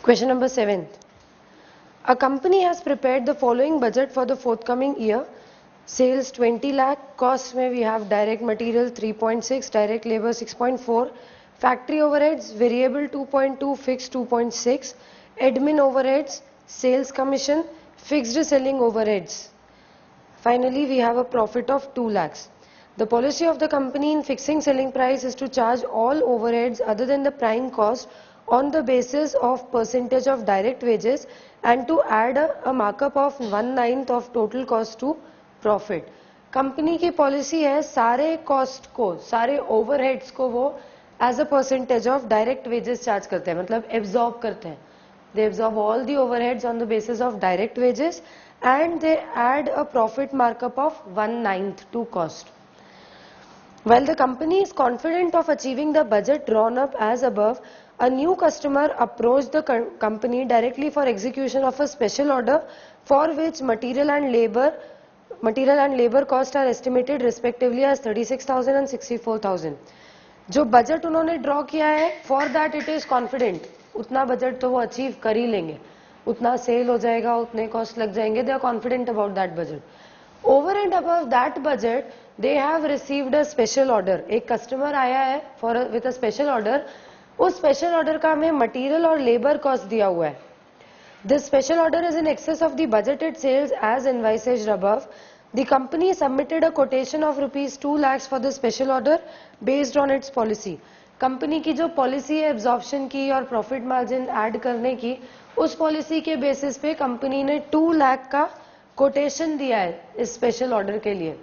Question number 7. A company has prepared the following budget for the forthcoming year. Sales 20 lakh, costs में we have direct material 3.6, direct labor 6.4, factory overheads variable 2.2, fixed 2.6, admin overheads, sales commission, fixed selling overheads. Finally, we have a profit of 2 lakhs. The policy of the company in fixing selling price is to charge all overheads other than the prime cost on the basis of percentage of direct wages and to add a markup of 1/9 of total cost to profit. Company की policy है सारे cost को, सारे overheads को वो as a percentage of direct wages charge करते हैं, मतलब एब्जॉर्ब करते हैं. They absorb all the overheads on the basis of direct wages and they add a profit markup of 1/9 to cost. While the company is confident of achieving the budget drawn up as above, a new customer approached the company directly for execution of a special order for which material and labor cost are estimated respectively as 36,000 and 64,000. जो budget उन्होंने draw किया है for that it is confident, उतना budget तो वो achieve कर ही लेंगे, उतना सेल हो जाएगा, उतने कॉस्ट लग जाएंगे. They are confident about that budget. Over and above that budget they have received a special order. एक कस्टमर आया है for with a special order. उस स्पेशल ऑर्डर का हमें मटीरियल और लेबर कॉस्ट दिया हुआ है. This special order is in excess of the budgeted sales as envisaged above. The company submitted a quotation of rupees 2 lakhs for the special order based on its policy. Company की जो policy है absorption की और profit margin add करने की, उस policy के basis पे कंपनी ने 2 लाख का कोटेशन दिया है इस स्पेशल ऑर्डर के लिए.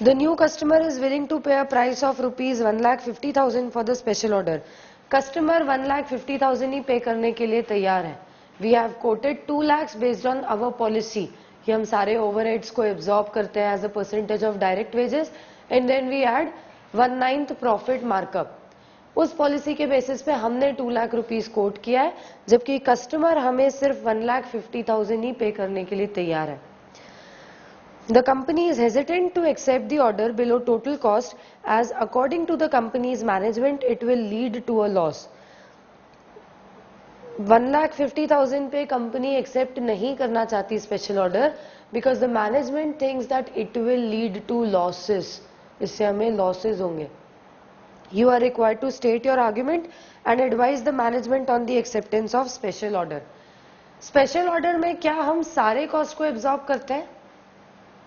The new customer is willing to pay a price of rupees 1,50,000 for the special order. Customer 1,50,000 ही पे करने के लिए तैयार है. We have quoted 2 lakhs based on our policy. कि हम सारे ओवरहेड्स को एब्जॉर्ब करते हैं as a percentage of direct wages and then we add 1/9 profit markup. उस पॉलिसी के बेसिस पे हमने 2 लाख रुपीस कोट किया है, जबकि कस्टमर हमें सिर्फ 1,50,000 ही पे करने के लिए तैयार है. The company is hesitant to accept the order below total cost as according to the company's management it will lead to a loss. 1,50,000 पे कंपनी एक्सेप्ट नहीं करना चाहती special order because the management thinks that it will lead to losses. इससे हमें losses होंगे. You are required to state your argument and advise the management on the acceptance of special order. Special order में क्या हम सारे cost को absorb करते हैं?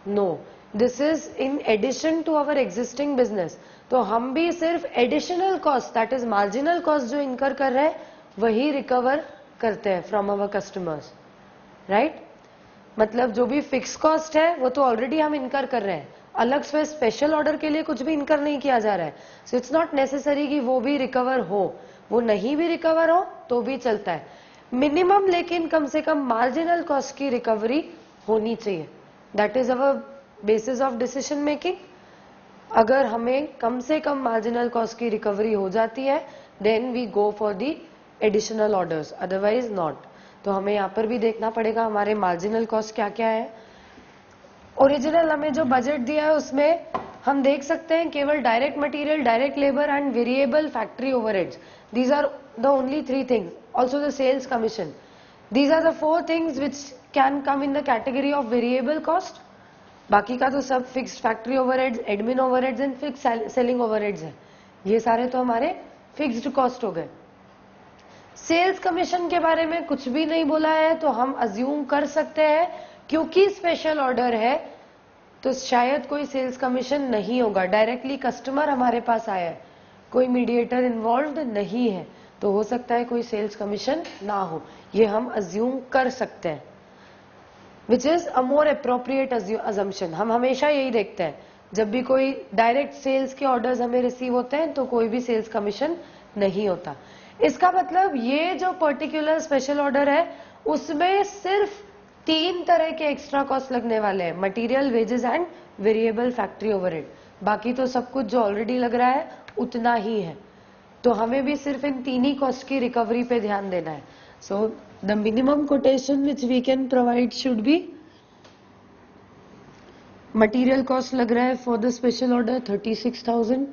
No, this is in addition to our existing business. तो हम भी सिर्फ additional cost that is marginal cost जो इनकर कर रहे हैं वही रिकवर करते हैं फ्रॉम अवर कस्टमर्स, राइट. मतलब जो भी फिक्स कॉस्ट है वो तो ऑलरेडी हम इनकर कर रहे हैं, अलग से स्पेशल ऑर्डर के लिए कुछ भी इनकर नहीं किया जा रहा है. सो इट्स नॉट नेसेसरी कि वो भी रिकवर हो. वो नहीं भी रिकवर हो तो भी चलता है मिनिमम, लेकिन कम से कम मार्जिनल कॉस्ट की रिकवरी होनी चाहिए. That is our basis of decision making. अगर हमें कम से कम मार्जिनल कॉस्ट की रिकवरी हो जाती है then we go for the additional orders, otherwise not. तो हमें यहाँ पर भी देखना पड़ेगा हमारे मार्जिनल कॉस्ट क्या क्या है. ओरिजिनल हमें जो बजट दिया है उसमें हम देख सकते हैं केवल direct material, direct labour and variable factory overheads. These are the only 3 things. Also the sales commission. These are the 4 things which can come in the category of variable cost. बाकी का तो सब fixed factory overheads, admin overheads and fixed selling overheads है. ये सारे तो हमारे fixed cost हो गए. सेल्स कमीशन के बारे में कुछ भी नहीं बोला है तो हम अज्यूम कर सकते हैं क्योंकि स्पेशल ऑर्डर है तो शायद कोई सेल्स कमीशन नहीं होगा. डायरेक्टली कस्टमर हमारे पास आया है, कोई मीडिएटर इन्वॉल्व्ड नहीं है, तो हो सकता है कोई सेल्स कमीशन ना हो. ये हम अज्यूम कर सकते हैं, which is a more appropriate assumption. हम हमेशा यही देखते हैं जब भी कोई डायरेक्ट सेल्स के ऑर्डर्स हमें रिसीव होते हैं तो कोई भी सेल्स कमीशन नहीं होता. इसका मतलब ये जो पर्टिकुलर स्पेशल ऑर्डर है उसमें सिर्फ 3 तरह के एक्स्ट्रा कॉस्ट लगने वाले हैं, material, wages and variable factory overhead. बाकी तो सब कुछ जो ऑलरेडी लग रहा है उतना ही है. तो हमें भी सिर्फ इन 3 ही कॉस्ट की रिकवरी पे ध्यान देना है. So the minimum quotation which we can provide should be material cost लग रहा है for the special order 36,000.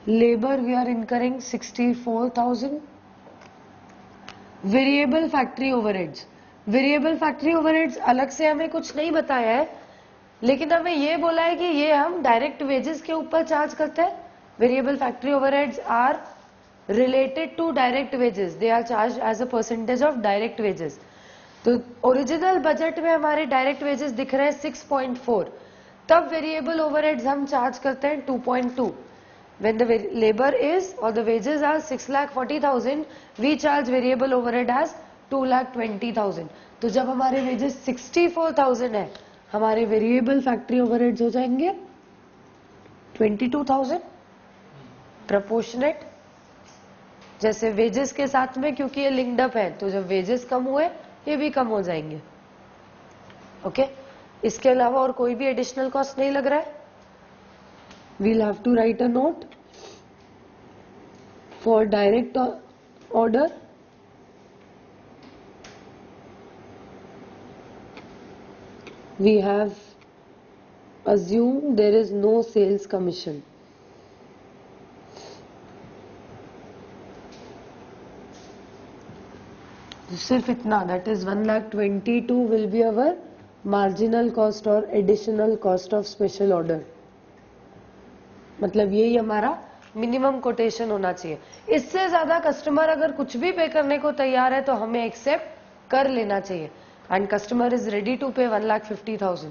Labor we are incurring 64,000. Variable factory overheads, variable factory overheads अलग से हमें कुछ नहीं बताया है, लेकिन हमें ये बोला है कि ये हम डायरेक्ट वेजेस के ऊपर चार्ज करते हैं. Variable factory overheads are related to direct wages, they are charge as a percentage of direct wages. तो ओरिजिनल बजट में हमारे डायरेक्ट वेजेस दिख रहे हैं 6.4, तब वेरिएबल ओवरहेड्स हम चार्ज करते हैं 2.2. When the labor is or the wages are 6,40,000, we charge variable overhead as 2,20,000. तो जब हमारे wages 64,000 है, हमारे वेरिएबल फैक्ट्री ओवरहेड्स हो जाएंगे 22,000 प्रोपोर्शनेट. जैसे वेजेस के साथ में, क्योंकि ये लिंक्ड अप है, तो जब वेजेस कम हुए ये भी कम हो जाएंगे. ओके, इसके अलावा और कोई भी एडिशनल कॉस्ट नहीं लग रहा है. We'll have to write a note for direct order. We have assumed there is no sales commission. सिर्फ इतना, that is 1,22,000 will be our marginal cost or additional cost of special order. मतलब यही हमारा minimum quotation होना चाहिए. इससे ज्यादा customer अगर कुछ भी पे करने को तैयार है तो हमें एक्सेप्ट कर लेना चाहिए. And customer is ready to pay 1,50,000,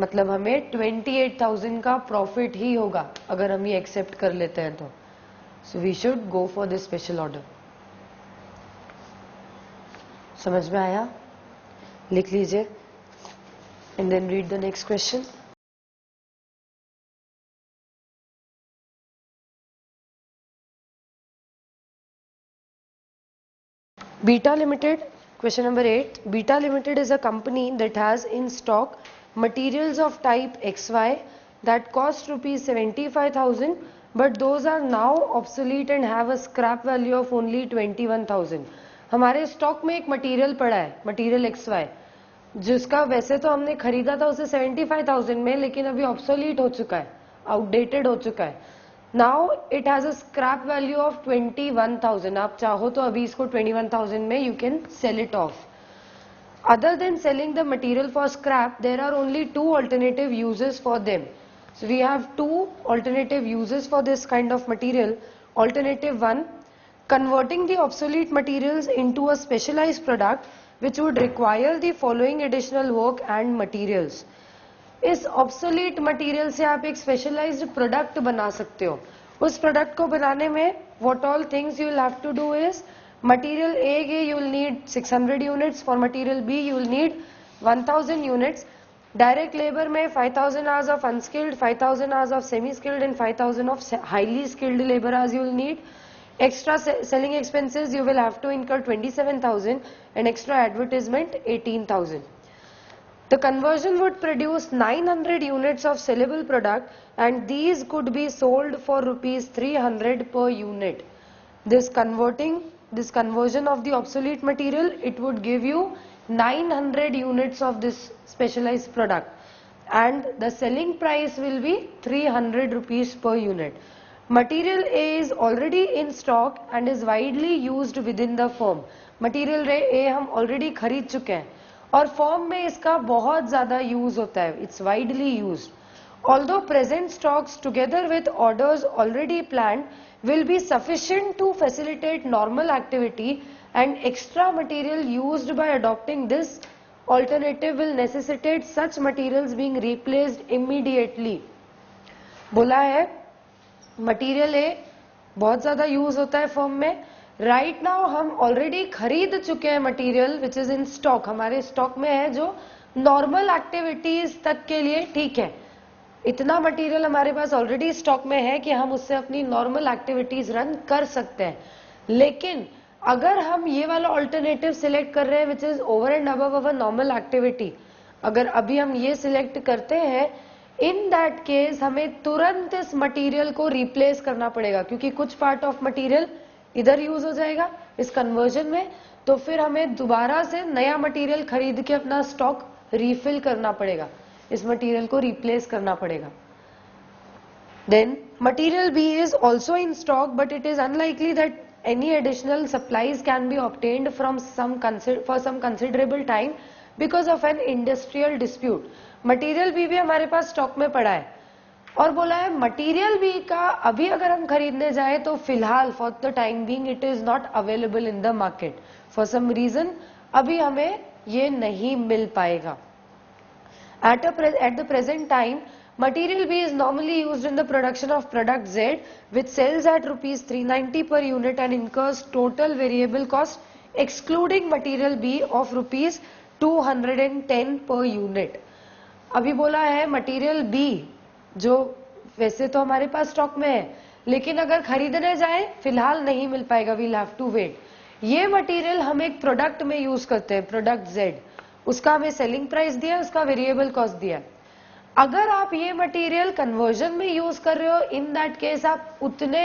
मतलब हमें 28,000 का प्रॉफिट ही होगा अगर हम ये एक्सेप्ट कर लेते हैं तो. So we should go for this special order. समझ में आया? लिख लीजिए and then read the next question. Beta Limited, question number 8. Beta Limited is a company that has in stock materials of type XY that cost rupees 75,000, but those are now obsolete and have a scrap value of only 21,000. हमारे stock में एक material पड़ा है, material XY, जिसका वैसे तो हमने खरीदा था उसे 75,000 में, लेकिन अभी ऑब्सोलीट हो चुका है, आउटडेटेड हो चुका है. Now it has a scrap value of 21,000. आप चाहो तो अभी इसको 21,000 में you can sell it off. Other than selling the material for scrap, there are only 2 alternative uses for them. So we have 2 alternative uses for this kind of material. Alternative 1, converting the obsolete materials into a specialized product which would require the following additional work and materials. इस obsolete material से आप एक specialised product बना सकते हो. उस product को बनाने में what all things you will have to do is, material A के you will need 600 units, for material B you will need 1000 units. Direct labour में 5,000 hours of unskilled, 5,000 hours of semi skilled and 5,000 of highly skilled labour hours you will need. Extra selling expenses you will have to incur 27,000 and extra advertisement 18,000. The conversion would produce 900 units of sellable product and these could be sold for rupees 300 per unit. This conversion of the obsolete material, it would give you 900 units of this specialized product and the selling price will be 300 rupees per unit. Material A is already in stock and is widely used within the firm. Material A हम already खरीद चुके हैं और form में इसका बहुत ज्यादा use होता है. It's widely used. Although present stocks together with orders already planned will be sufficient to facilitate normal activity and extra material used by adopting this alternative will necessitate such materials being replaced immediately. बोला है material A बहुत ज्यादा use होता है form में. Right now हम already खरीद चुके हैं material which is in stock, हमारे स्टॉक में है जो नॉर्मल एक्टिविटीज तक के लिए ठीक है. इतना मटेरियल हमारे पास ऑलरेडी स्टॉक में है कि हम उससे अपनी नॉर्मल एक्टिविटीज रन कर सकते हैं. लेकिन अगर हम ये वाला ऑल्टरनेटिव सिलेक्ट कर रहे हैं which is over and above our normal activity, अगर अभी हम ये सिलेक्ट करते हैं, इन दैट केस हमें तुरंत इस मटेरियल को रिप्लेस करना पड़ेगा क्योंकि कुछ पार्ट ऑफ मटेरियल इधर यूज हो जाएगा इस कन्वर्जन में, तो फिर हमें दोबारा से नया मटेरियल खरीद के अपना स्टॉक रिफिल करना पड़ेगा, इस मटेरियल को रिप्लेस करना पड़ेगा. Then material B is also in stock but it is unlikely that any additional supplies can be obtained from for some considerable time because of an industrial dispute. Material B भी हमारे पास stock में पड़ा है और बोला है material B का अभी अगर हम खरीदने जाए तो फिलहाल for the time being it is not available in the market for some reason, अभी हमें ये नहीं मिल पाएगा. At the present time, material B is normally used in the production of product Z, which sells at rupees 390 per unit and incurs total variable cost excluding material B of rupees 210 per unit. अभी बोला है material B जो वैसे तो हमारे पास stock में है, लेकिन अगर खरीदने जाए फिलहाल नहीं मिल पाएगा, we'll have to wait. ये मटेरियल हम एक प्रोडक्ट में यूज करते हैं, प्रोडक्ट Z, उसका हमें सेलिंग प्राइस दिया, उसका वेरिएबल कॉस्ट दिया. अगर आप ये मटेरियल कन्वर्जन में यूज कर रहे हो, इन दैट केस आप उतने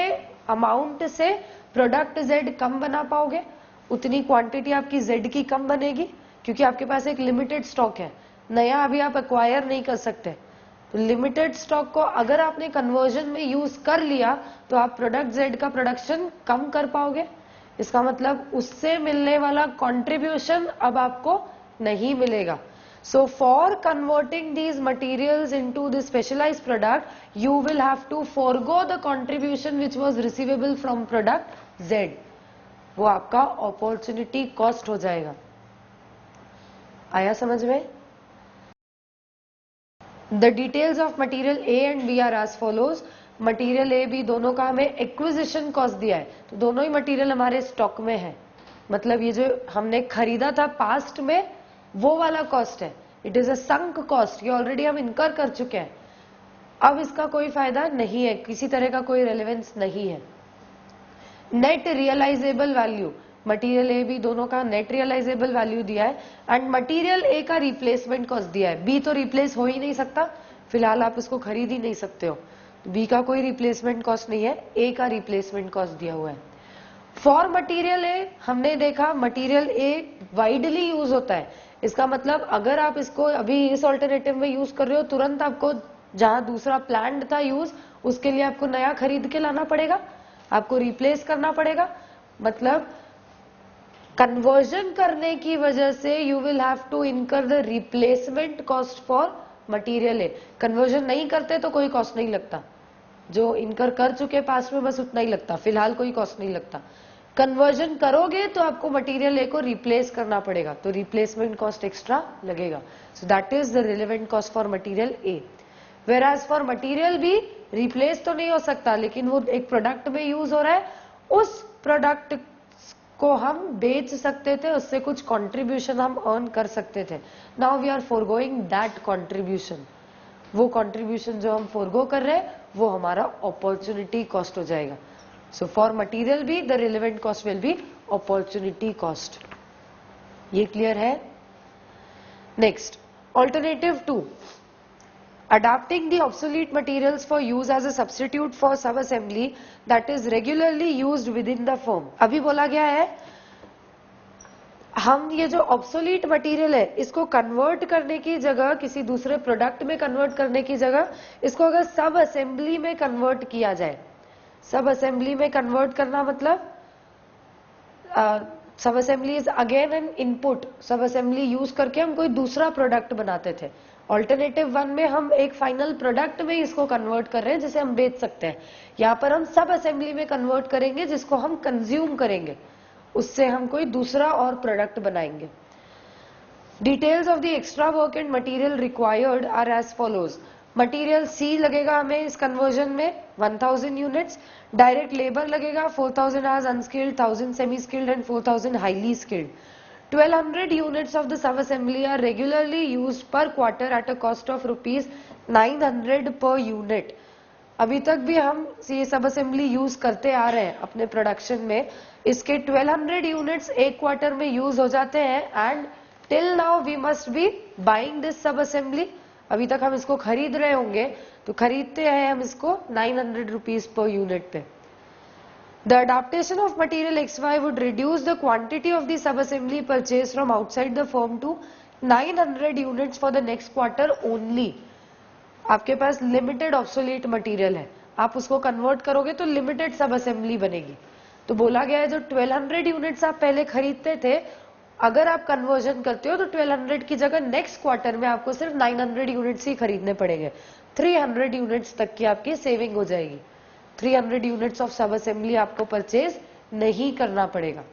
अमाउंट से प्रोडक्ट Z कम बना पाओगे, उतनी क्वांटिटी आपकी Z की कम बनेगी, क्योंकि आपके पास एक लिमिटेड स्टॉक है, नया अभी आप एक्वायर नहीं कर सकते. तो लिमिटेड स्टॉक को अगर आपने कन्वर्जन में यूज कर लिया तो आप प्रोडक्ट Z का प्रोडक्शन कम कर पाओगे. इसका मतलब उससे मिलने वाला कंट्रीब्यूशन अब आपको नहीं मिलेगा. So for converting these materials into the specialized product, you will have to forego the contribution which was receivable from product Z. वो आपका opportunity cost हो जाएगा. आया समझ में? The details of material A and B are as follows. Material A B दोनों का हमें एक्विजिशन कॉस्ट दिया है, तो दोनों ही मटीरियल हमारे स्टॉक में है. मतलब ये जो हमने खरीदा था पास्ट में वो वाला कॉस्ट है, it is a sunk cost, ये ऑलरेडी हम इनकर कर चुके हैं. अब इसका कोई फायदा नहीं है, किसी तरह का कोई रेलेवेंस नहीं है. Net realisable value, material A B दोनों का नेट रियलाइजेबल वैल्यू दिया है एंड मटेरियल ए का रिप्लेसमेंट कॉस्ट दिया है. बी तो रिप्लेस हो ही नहीं सकता, फिलहाल आप इसको खरीद ही नहीं सकते हो, बी का कोई रिप्लेसमेंट कॉस्ट नहीं है, ए का रिप्लेसमेंट कॉस्ट दिया हुआ है. फॉर मटेरियल ए हमने देखा मटेरियल ए वाइडली यूज होता है. इसका मतलब अगर आप इसको अभी इस ऑल्टरनेटिव में यूज कर रहे हो, तुरंत आपको जहां दूसरा प्लान्ड था यूज, उसके लिए आपको नया खरीद के लाना पड़ेगा, आपको रिप्लेस करना पड़ेगा. मतलब कन्वर्जन करने की वजह से you will have to incur the replacement cost for material A. Conversion नहीं करते तो कोई कॉस्ट नहीं लगता, जो इनकर कर चुके पास में बस उतना ही लगता, फिलहाल कोई कॉस्ट नहीं लगता. कन्वर्जन करोगे तो आपको मटेरियल ए को रिप्लेस करना पड़ेगा, तो रिप्लेसमेंट कॉस्ट एक्स्ट्रा लगेगा. So that is the relevant cost for material A. Whereas for material B replace तो नहीं हो सकता, लेकिन वो एक प्रोडक्ट में यूज हो रहा है, उस प्रोडक्ट को हम बेच सकते थे, उससे कुछ कंट्रीब्यूशन हम अर्न कर सकते थे. Now we are forgoing that contribution. वो कंट्रीब्यूशन जो हम फॉरगो कर रहे हैं वो हमारा अपॉर्चुनिटी कॉस्ट हो जाएगा. So for material be the relevant cost will be opportunity cost. ये क्लियर है? Next, alternative 2, adapting the obsolete materials for use as a substitute for sub assembly that is regularly used within the firm. अभी बोला गया है हम ये जो obsolete material है इसको कन्वर्ट करने की जगह, किसी दूसरे प्रोडक्ट में कन्वर्ट करने की जगह, इसको अगर सब असेंबली में कन्वर्ट किया जाए. सब असेंबली में कन्वर्ट करना मतलब सब assembly is again an input. सब असेंबली यूज करके हम कोई दूसरा प्रोडक्ट बनाते थे. ऑल्टरनेटिव 1 में हम एक फाइनल प्रोडक्ट में इसको कन्वर्ट कर रहे हैं जिसे हम बेच सकते हैं. यहाँ पर हम सब असेंबली में कन्वर्ट करेंगे जिसको हम कंज्यूम करेंगे, उससे हम कोई दूसरा और प्रोडक्ट बनाएंगे. Details of the extra work and material required are as follows. Material C लगेगा हमें इस कन्वर्जन में 1000 यूनिट्स. डायरेक्ट लेबर लगेगा 4000 as unskilled, 1000 semi skilled and 4000 highly skilled. 1200 units of the sub-assembly are regularly used per quarter at a cost of rupees 900 per unit. अभी तक भी हम ये सब असेंबली यूज करते आ रहे हैं अपने प्रोडक्शन में. इसके 1200 यूनिट्स एक क्वार्टर में यूज हो जाते हैं and till now we must be buying this sub assembly. अभी तक हम इसको खरीद रहे होंगे, तो खरीदते हैं हम इसको 900 रुपीज पर यूनिट पे. The adaptation of material XY would reduce the quantity of the sub-assembly purchased from outside the firm to 900 units for the next quarter only. आपके पास लिमिटेड ऑब्सोलीट मटेरियल है, आप उसको कन्वर्ट करोगे तो limited सब assembly बनेगी. तो बोला गया है जो 1200 यूनिट्स आप पहले खरीदते थे, अगर आप कन्वर्जन करते हो तो 1200 की जगह नेक्स्ट क्वार्टर में आपको सिर्फ 900 यूनिट्स ही खरीदने पड़ेंगे। 300 यूनिट्स तक की आपकी सेविंग हो जाएगी। 300 यूनिट्स ऑफ सब असेंबली आपको परचेज नहीं करना पड़ेगा।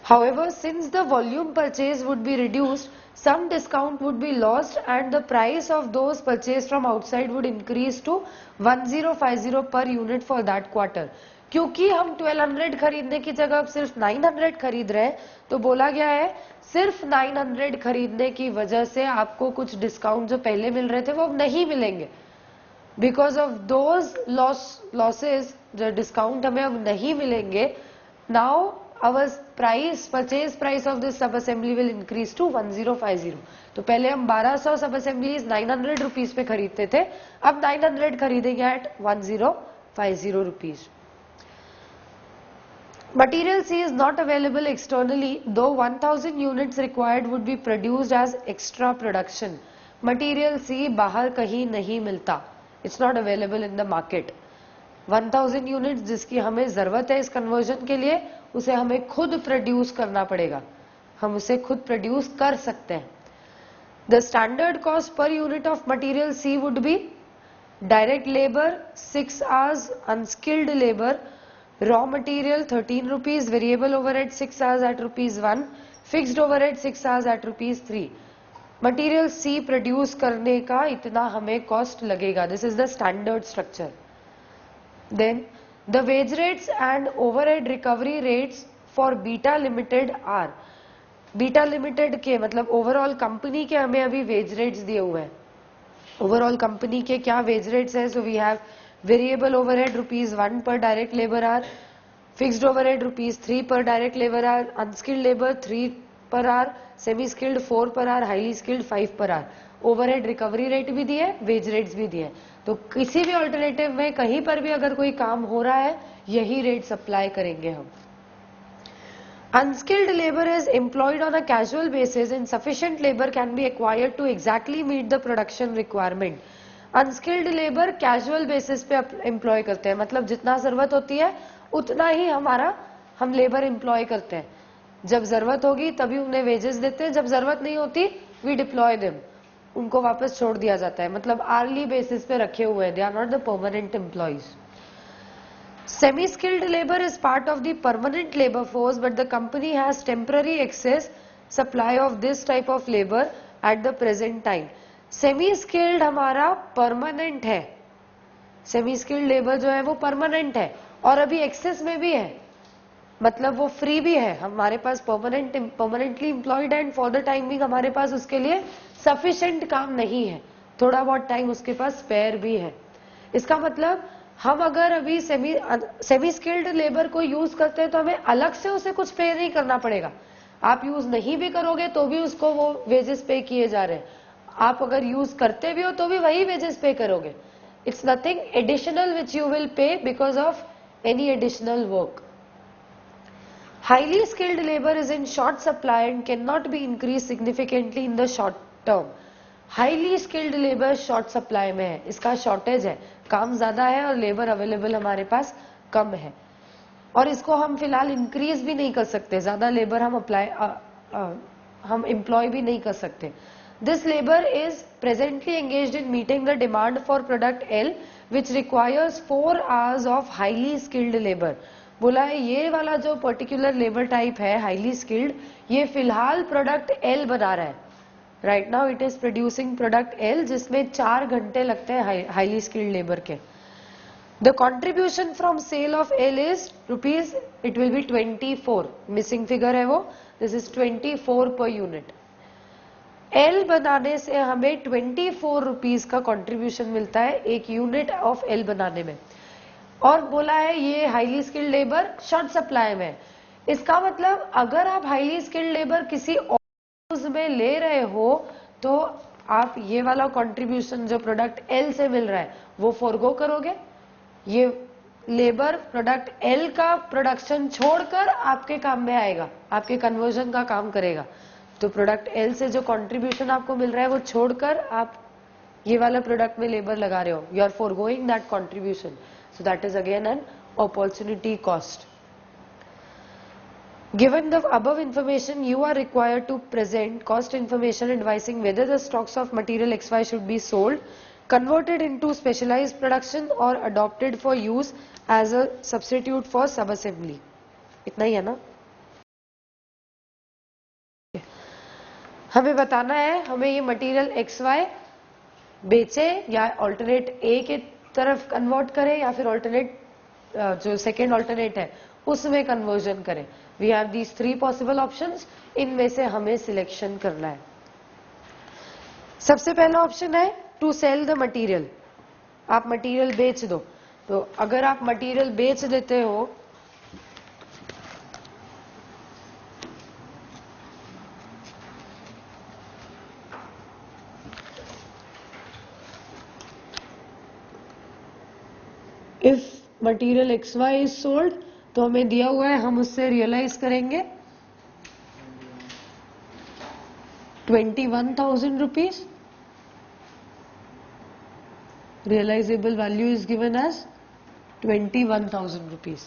However, since the volume purchase would be reduced, some discount would be lost and the price of those purchased from outside would increase to 1050 per unit for that quarter. क्योंकि हम 1200 खरीदने की जगह अब सिर्फ 900 खरीद रहे हैं, तो बोला गया है सिर्फ 900 खरीदने की वजह से आपको कुछ डिस्काउंट जो पहले मिल रहे थे वो अब नहीं मिलेंगे। बिकॉज ऑफ दोज लॉसेज, जो डिस्काउंट हमें अब नहीं मिलेंगे, now our purchase price of this sub assembly will increase to 1050. तो पहले हम 1200 सब असेंबलीज 900 रुपीज पे खरीदते थे, अब 900 खरीदेंगे at 1050 rupees. Material C is not available externally, though 1000 units required would be produced as extra production. Material C बाहर कहीं नहीं मिलता, it's not available in the market. 1000 units जिसकी हमें जरूरत है इस कन्वर्जन के लिए, उसे हमें खुद प्रोड्यूस करना पड़ेगा, हम उसे खुद प्रोड्यूस कर सकते हैं। The standard cost per unit of material C would be direct labour 6 hours, unskilled labour, raw material 13 rupees, variable overhead 6 hours at ₹1, fixed overhead 6 hours at ₹3। Material C produce करने का इतना हमें कॉस्ट लगेगा। This is the standard structure. Then the wage rates and overhead recovery rates for Beta Limited are, Beta Limited के मतलब overall company के हमें अभी वेज रेट्स दिए हुए हैं। ओवरऑल कंपनी के क्या वेज रेट्स है? So we have variable overhead ₹1 per direct labour hour, fixed overhead ₹3 per direct labour hour, unskilled labour 3 per our, semi skilled 4 per hour, highly skilled 5 per hour. Overhead recovery rate भी दिए, veg rates भी दिए। तो किसी भी alternative में कहीं पर भी अगर कोई काम हो रहा है, यही रेट्स अप्लाई करेंगे हम। Unskilled labour is employed on a casual basis and sufficient labour can be acquired to exactly meet the production requirement. Unskilled labour casual basis पे एम्प्लॉय करते हैं, मतलब जितना जरूरत होती है उतना ही हम लेबर एम्प्लॉय करते हैं। जब जरूरत होगी तभी उन्हें वेजेस देते हैं, जब जरूरत नहीं होती वी डिप्लॉय देम, उनको वापस छोड़ दिया जाता है, मतलब आर्ली बेसिस पे रखे हुए हैं। They are not the permanent employees. Semi skilled labour is part of the permanent labour force, but the company has temporary excess supply of this type of labour at the present time. Semi skilled हमारा permanent है, semi skilled labour जो है वो permanent है और अभी access में भी है, मतलब वो फ्री भी है। हमारे पास permanently employed and for the time being हमारे पास उसके लिए सफिशिएंट काम नहीं है, थोड़ा बहुत टाइम उसके पास स्पेयर भी है। इसका मतलब हम अगर अभी सेमी स्किल्ड लेबर को यूज करते हैं तो हमें अलग से उसे कुछ पे नहीं करना पड़ेगा। आप यूज नहीं भी करोगे तो भी उसको वो वेजेस पे किए जा रहे हैं, आप अगर यूज करते भी हो तो भी वही वेजेस पे करोगे। It's nothing additional which you will pay because of any additional work. Highly skilled labor is in short supply and cannot be increased significantly in the short term. Highly skilled labor short supply में है, इसका shortage है, काम ज्यादा है और labour available हमारे पास कम है और इसको हम फिलहाल इंक्रीज भी नहीं कर सकते, ज्यादा लेबर हम एम्प्लॉय भी नहीं कर सकते। This labor is presently engaged in meeting the demand for product L which requires 4 hours of highly skilled labor. बोला है ये वाला जो पर्टिकुलर लेबर टाइप है हाईली स्किल्ड, ये फिलहाल प्रोडक्ट एल बना रहा है। Right now it is producing product L जिसमें 4 घंटे लगते हैं हाईली स्किल्ड लेबर के। The contribution from sale of L is rupees, it will be 24, missing figure है वो, this is 24 per unit. L बनाने से हमें 24 रुपीज का कॉन्ट्रीब्यूशन मिलता है एक यूनिट ऑफ एल बनाने में, और बोला है ये highly skilled labour short supply में। इसका मतलब अगर आप हाईली स्किल्ड लेबर किसी और में ले रहे हो तो आप ये वाला कंट्रीब्यूशन जो प्रोडक्ट एल से मिल रहा है वो फोरगो करोगे। ये लेबर प्रोडक्ट एल का प्रोडक्शन छोड़कर आपके काम में आएगा, आपके कन्वर्जन का काम करेगा। तो प्रोडक्ट एल से जो कंट्रीब्यूशन आपको मिल रहा है वो छोड़कर आप ये वाला प्रोडक्ट में लेबर लगा रहे हो, you are foregoing that contribution, so that is again an opportunity cost. Given the above information, you are required to present cost information advising whether the stocks of material XY should be sold, converted into specialized production or adopted for use as a substitute for sub-assembly. इतना ही है ना? हमें बताना है हमें ये material XY बेचे या ऑल्टरनेट ए के तरफ कन्वर्ट करें या फिर ऑल्टरनेट जो सेकेंड ऑल्टरनेट है उसमें कन्वर्जन करें. We have these 3 possible options. इनमें से हमें सिलेक्शन करना है. सबसे पहला ऑप्शन है टू सेल द मटेरियल. आप मटेरियल बेच दो. तो अगर आप मटेरियल बेच देते हो if material XY is sold तो हमें दिया हुआ है हम उससे रियलाइज करेंगे 21,000 rupees. Realisable value is given as 21,000 rupees.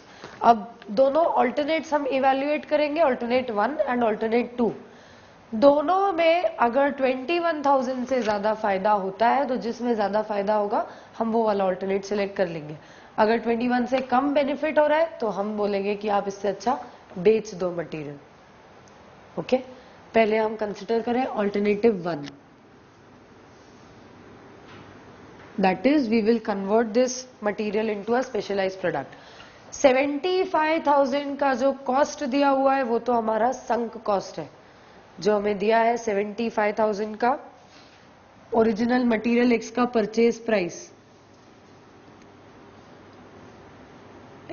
अब दोनों ऑल्टरनेट्स हम इवेल्युएट करेंगे, ऑल्टरनेट 1 एंड ऑल्टरनेट 2. दोनों में अगर 21,000 से ज्यादा फायदा होता है तो जिसमें ज्यादा फायदा होगा हम वो वाला ऑल्टरनेट सिलेक्ट कर लेंगे. अगर 21 से कम बेनिफिट हो रहा है तो हम बोलेंगे कि आप इससे अच्छा बेच दो मटेरियल. ओके, पहले हम कंसिडर करें alternative 1. That is we will convert this material into a specialised product. 75,000 का जो कॉस्ट दिया हुआ है वो तो हमारा संक कॉस्ट है. जो हमें दिया है 75,000 का ओरिजिनल मटेरियल एक्स का purchase price,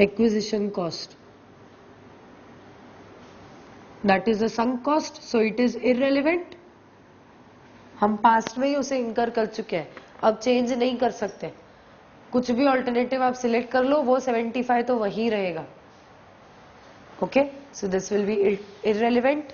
acquisition cost, that is a sunk cost, so it is irrelevant. हम पास्ट में ही उसे इनकर कर चुके हैं, अब चेंज नहीं कर सकते. कुछ भी ऑल्टरनेटिव आप सिलेक्ट कर लो वो 75 तो वही रहेगा. Okay, so this will be irrelevant.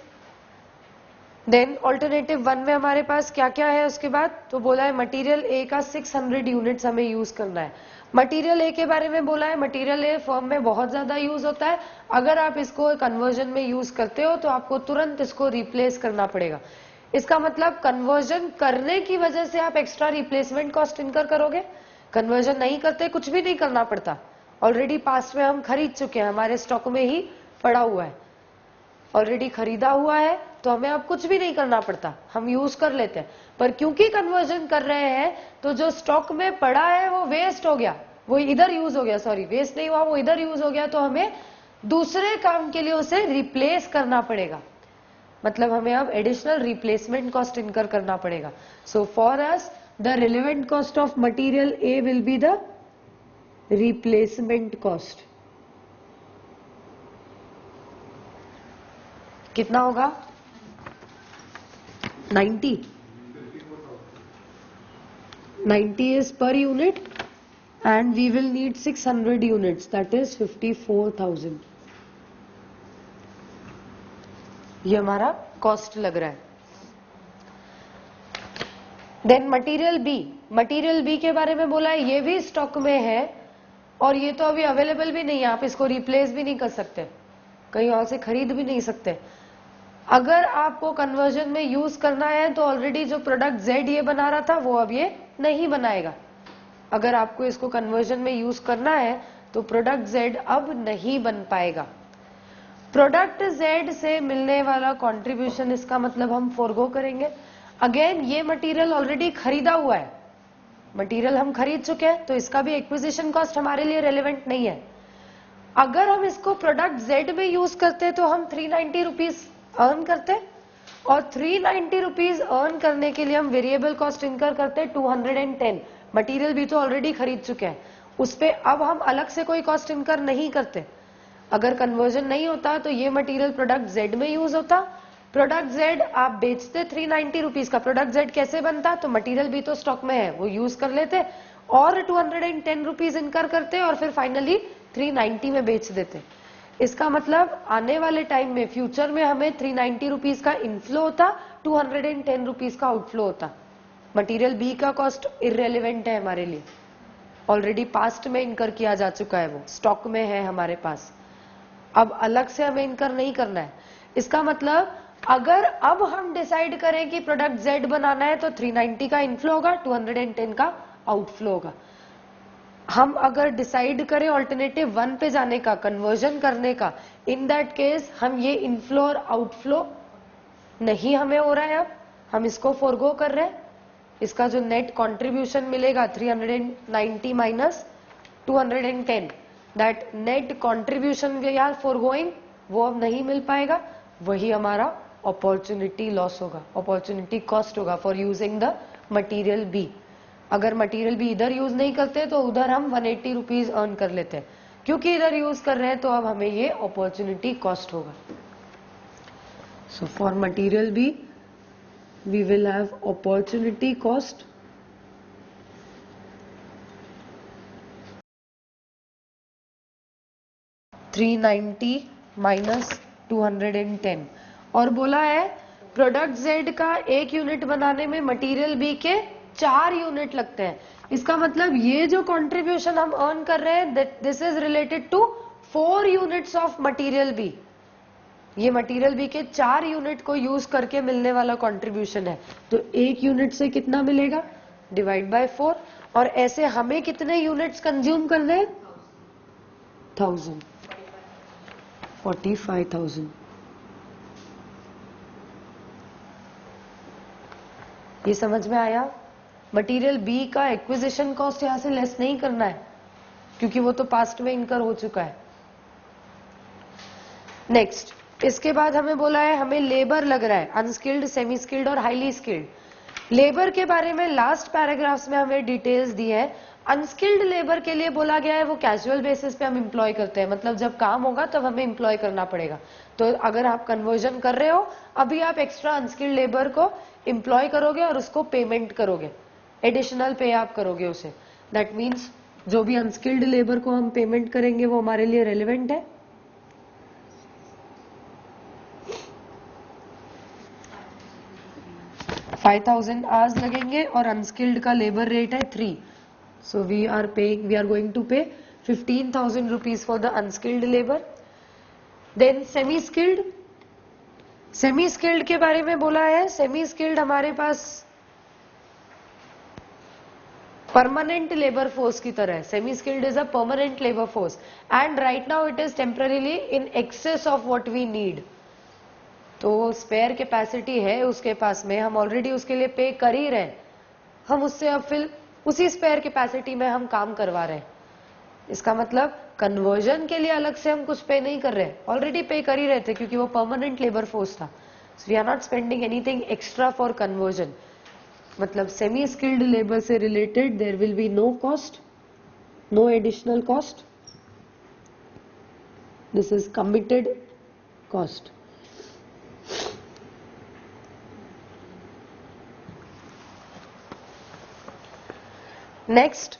Then alternative 1 में हमारे पास क्या क्या है उसके बाद तो बोला है मटेरियल ए का 600 यूनिट्स हमें यूज करना है. मटेरियल ए के बारे में बोला है मटेरियल ए फर्म में बहुत ज्यादा यूज होता है. अगर आप इसको कन्वर्जन में यूज करते हो तो आपको तुरंत इसको रिप्लेस करना पड़ेगा. इसका मतलब कन्वर्जन करने की वजह से आप एक्स्ट्रा रिप्लेसमेंट कॉस्ट इनकर करोगे. कन्वर्जन नहीं करते कुछ भी नहीं करना पड़ता. ऑलरेडी पास्ट में हम खरीद चुके हैं, हमारे स्टॉक में ही पड़ा हुआ है, ऑलरेडी खरीदा हुआ है तो हमें अब कुछ भी नहीं करना पड़ता, हम यूज कर लेते हैं. पर क्योंकि कन्वर्जन कर रहे हैं तो जो स्टॉक में पड़ा है वो वेस्ट हो गया, वो इधर यूज हो गया, सॉरी वेस्ट नहीं हुआ, वो इधर यूज हो गया तो हमें दूसरे काम के लिए उसे रिप्लेस करना पड़ेगा. मतलब हमें अब एडिशनल रिप्लेसमेंट कॉस्ट इनकर करना पड़ेगा. So for us the relevant cost of material A will be the replacement cost. कितना होगा 90 is per unit and we will need 600 units, that is 54,000. ये हमारा कॉस्ट लग रहा है. देन मटेरियल बी के बारे में बोला है ये भी स्टॉक में है और ये तो अभी अवेलेबल भी नहीं है, आप इसको रिप्लेस भी नहीं कर सकते, कहीं और से खरीद भी नहीं सकते. अगर आपको कन्वर्जन में यूज करना है तो ऑलरेडी जो प्रोडक्ट जेड ये बना रहा था वो अब ये नहीं बनाएगा. अगर आपको इसको कन्वर्जन में यूज करना है तो प्रोडक्ट जेड अब नहीं बन पाएगा. प्रोडक्ट जेड से मिलने वाला कंट्रीब्यूशन इसका मतलब हम फोरगो करेंगे. अगेन ये मटेरियल ऑलरेडी खरीदा हुआ है, मटेरियल हम खरीद चुके हैं तो इसका भी एक्विजिशन कॉस्ट हमारे लिए रेलेवेंट नहीं है. अगर हम इसको प्रोडक्ट जेड में यूज करते तो हम 390 रुपीज अर्न करते और 390 रुपीज अर्न करने के लिए हम वेरिएबल कॉस्ट इनकर करते 210. मटेरियल भी तो ऑलरेडी खरीद चुके हैं, उस पे अब हम अलग से कोई कॉस्ट इनकर नहीं करते. अगर कन्वर्जन नहीं होता तो ये मटेरियल प्रोडक्ट जेड में यूज होता. प्रोडक्ट जेड आप बेचते 390 रुपीज का. प्रोडक्ट जेड कैसे बनता, तो मटेरियल भी तो स्टॉक में है वो यूज कर लेते और 210 रुपीज इनकर करते और फिर फाइनली 390 में बेच देते. इसका मतलब आने वाले टाइम में फ्यूचर में हमें 390 रुपीज का इनफ्लो होता, 210 रुपीज का आउटफ्लो होता. मटेरियल बी का कॉस्ट इररेलेवेंट है हमारे लिए. ऑलरेडी पास्ट में इनकर किया जा चुका है, वो स्टॉक में है हमारे पास, अब अलग से हमें इनकर नहीं करना है। इसका मतलब अगर अब हम डिसाइड करें कि प्रोडक्ट Z बनाना है तो 390 का इनफ्लो होगा, 210 का आउटफ्लो होगा। हम अगर डिसाइड करें ऑल्टरनेटिव 1 पे जाने का, कन्वर्जन करने का, इन दैट केस हम ये इनफ्लो और आउटफ्लो नहीं हमें हो रहा है, अब हम इसको फोरगो कर रहे हैं। इसका जो नेट कंट्रीब्यूशन मिलेगा 390 minus 210, that net contribution we are foregoing, वो अब नहीं मिल पाएगा, वही हमारा अपॉर्चुनिटी लॉस होगा, अपॉर्चुनिटी कॉस्ट होगा for using the material B. अगर मटीरियल बी इधर यूज नहीं करते तो उधर हम 180 रुपीज अर्न कर लेते हैं, क्योंकि इधर यूज कर रहे हैं तो अब हमें ये अपॉर्चुनिटी कॉस्ट होगा। So for material B we will have opportunity cost $390 minus 210, और बोला है प्रोडक्ट Z का 1 यूनिट बनाने में मटेरियल बी के 4 यूनिट लगते हैं। इसका मतलब ये जो कंट्रीब्यूशन हम अर्न कर रहे हैं this is related to 4 units of material B. ये मटेरियल बी के 4 यूनिट को यूज करके मिलने वाला कंट्रीब्यूशन है, तो 1 यूनिट से कितना मिलेगा, डिवाइड बाय 4, और ऐसे हमें कितने यूनिट्स कंज्यूम करने हैं, 1000, 45,000। ये समझ में आया? मटेरियल बी का एक्विजिशन कॉस्ट यहां से लेस नहीं करना है, क्योंकि वो तो पास्ट में इनकर हो चुका है। नेक्स्ट, इसके बाद हमें बोला है हमें लेबर लग रहा है, अनस्किल्ड, सेमी स्किल्ड और हाईली स्किल्ड। लेबर के बारे में लास्ट पैराग्राफ्स में हमें डिटेल्स दी है। अनस्किल्ड लेबर के लिए बोला गया है वो कैजुअल बेसिस पे हम एम्प्लॉय करते हैं, मतलब जब काम होगा तब हमें एम्प्लॉय करना पड़ेगा। तो अगर आप कन्वर्जन कर रहे हो, अभी आप एक्स्ट्रा अनस्किल्ड लेबर को एम्प्लॉय करोगे और उसको पेमेंट करोगे, एडिशनल पे आप करोगे उसे। दैट मीन्स जो भी अनस्किल्ड लेबर को हम पेमेंट करेंगे वो हमारे लिए रेलिवेंट है। 5000 आवर्स लगेंगे और अनस्किल्ड का लेबर रेट है 3, so we are going to pay 15,000 rupees for the unskilled labour. Then semi skilled, semi skilled के बारे में बोला है, सेमी स्किल्ड हमारे पास परमानेंट लेबर फोर्स की तरह है। Semi skilled is a permanent labour force and right now it is temporarily in excess of what we need. तो स्पेयर कैपेसिटी है उसके पास में, हम ऑलरेडी उसके लिए पे कर ही रहे हैं, हम उससे अब फिर उसी स्पेयर कैपेसिटी में हम काम करवा रहे हैं। इसका मतलब कन्वर्जन के लिए अलग से हम कुछ पे नहीं कर रहे, ऑलरेडी पे कर ही रहे थे क्योंकि वो परमानेंट लेबर फोर्स था। So we are not spending anything extra for conversion. मतलब सेमी स्किल्ड लेबर से related there will be no cost, no additional cost, this is committed cost. Next,